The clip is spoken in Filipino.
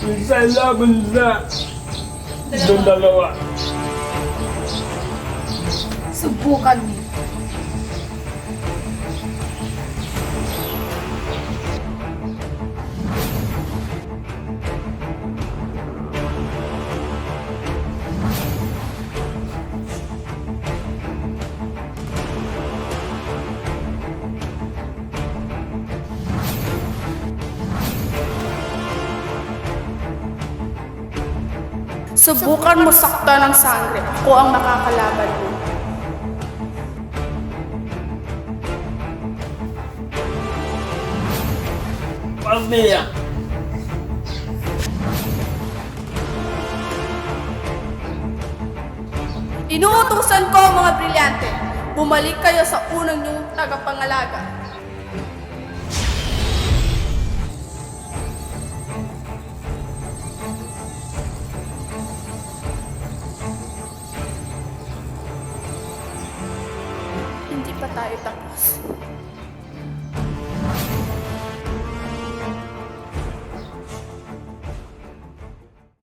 Isa laban sa itong dalawa. Subukan mo. Subukan mo sakta ng sangre. Ako ang makakalaban mo. Pamilya. Inuutusan ko ang mga brilyante. Bumalik kayo sa unang niyong tagapangalaga. Hindi pa tayo tapos.